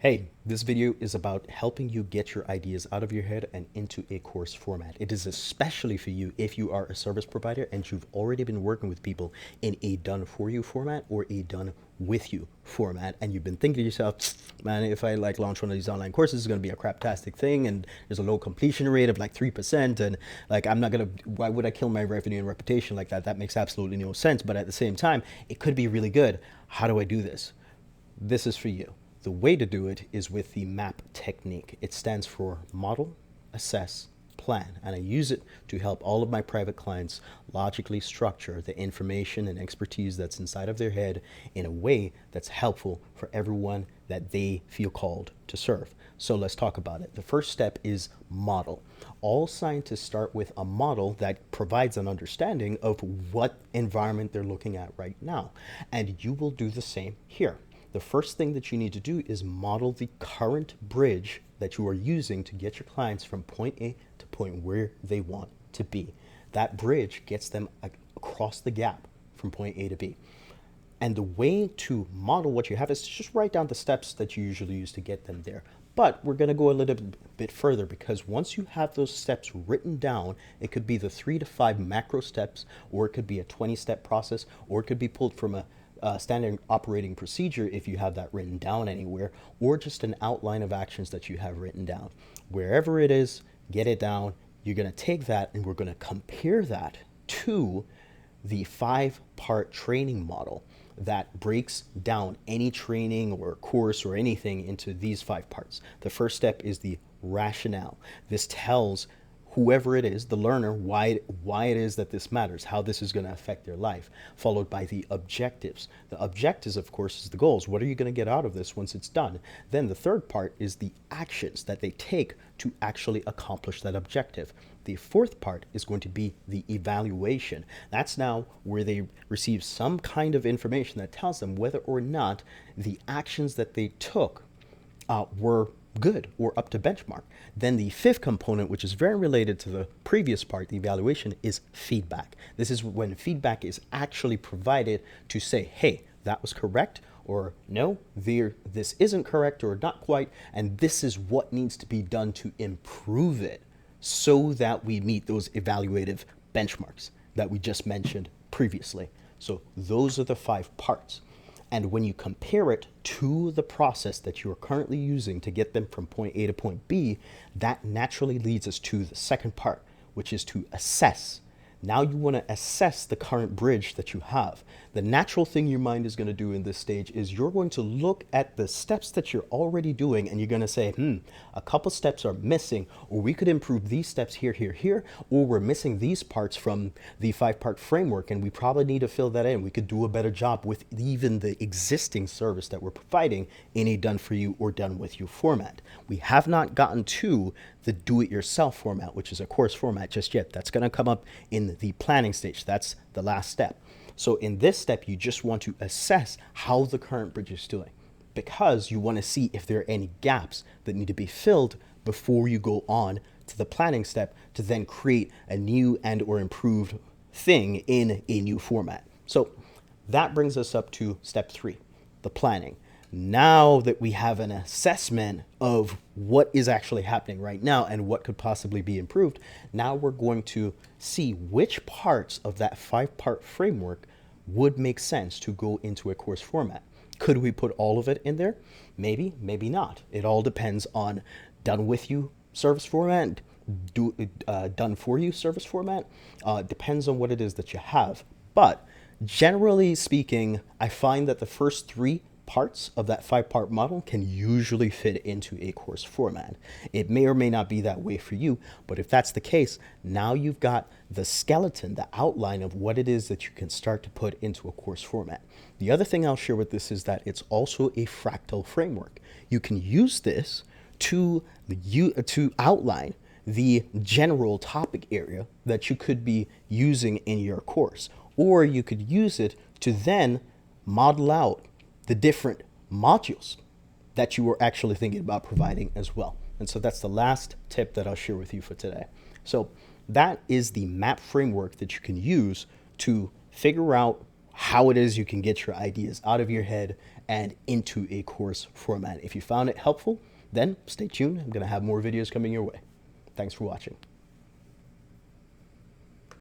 Hey, this video is about helping you get your ideas out of your head and into a course format. It is especially for you if you are a service provider and you've already been working with people in a done for you format or a done with you format, and you've been thinking to yourself, man, if I launch one of these online courses, it's going to be a craptastic thing, and there's a low completion rate of like 3%, and I'm not going to, why would I kill my revenue and reputation like that? That makes absolutely no sense. But at the same time, it could be really good. How do I do this? This is for you. The way to do it is with the M.A.P technique. It stands for model, assess, plan, and I use it to help all of my private clients logically structure the information and expertise that's inside of their head in a way that's helpful for everyone that they feel called to serve. So let's talk about it. The first step is model. All scientists start with a model that provides an understanding of what environment they're looking at right now, and you will do the same here. The first thing that you need to do is model the current bridge that you are using to get your clients from point A to point where they want to be. That bridge gets them across the gap from point A to B. And the way to model what you have is to just write down the steps that you usually use to get them there. But we're going to go a little bit further, because once you have those steps written down, it could be the 3 to 5 macro steps, or it could be a 20-step process, or it could be pulled from a standard operating procedure if you have that written down anywhere, or just an outline of actions that you have written down. Wherever it is, get it down. You're going to take that and we're going to compare that to the 5-part training model that breaks down any training or course or anything into these 5 parts. The first step is the rationale. This tells whoever it is, the learner, why it is that this matters, how this is going to affect their life, followed by the objectives. The objectives, of course, is the goals. What are you going to get out of this once it's done? Then the third part is the actions that they take to actually accomplish that objective. The fourth part is going to be the evaluation. That's now where they receive some kind of information that tells them whether or not the actions that they took were good or up to benchmark. Then the fifth component, which is very related to the previous part, the evaluation, is feedback. This is when feedback is actually provided to say, hey, that was correct, or no, this isn't correct or not quite, and this is what needs to be done to improve it so that we meet those evaluative benchmarks that we just mentioned previously. So those are the 5 parts. And when you compare it to the process that you are currently using to get them from point A to point B, that naturally leads us to the second part, which is to assess. Now you want to assess the current bridge that you have. The natural thing your mind is going to do in this stage is you're going to look at the steps that you're already doing, and you're going to say, a couple steps are missing, or we could improve these steps here, here, here, or we're missing these parts from the 5-part framework, and we probably need to fill that in. We could do a better job with even the existing service that we're providing in a done for you or done with you format. We have not gotten to the do-it-yourself format, which is a course format, just yet. That's going to come up in the planning stage. That's the last step. So in this step, you just want to assess how the current bridge is doing, because you want to see if there are any gaps that need to be filled before you go on to the planning step to then create a new and or improved thing in a new format. So that brings us up to step 3, the planning. Now that we have an assessment of what is actually happening right now and what could possibly be improved, now we're going to see which parts of that 5-part framework would make sense to go into a course format. Could we put all of it in there? Maybe, maybe not. It all depends on done with you service format, done for you service format. Depends on what it is that you have. But generally speaking, I find that the first 3 parts of that 5-part model can usually fit into a course format. It may or may not be that way for you, but if that's the case, now you've got the skeleton, the outline of what it is that you can start to put into a course format. The other thing I'll share with this is that it's also a fractal framework. You can use this to outline the general topic area that you could be using in your course, or you could use it to then model out the different modules that you were actually thinking about providing as well. And so that's the last tip that I'll share with you for today. So that is the M.A.P framework that you can use to figure out how it is you can get your ideas out of your head and into a course format. If you found it helpful, then stay tuned. I'm going to have more videos coming your way. Thanks for watching.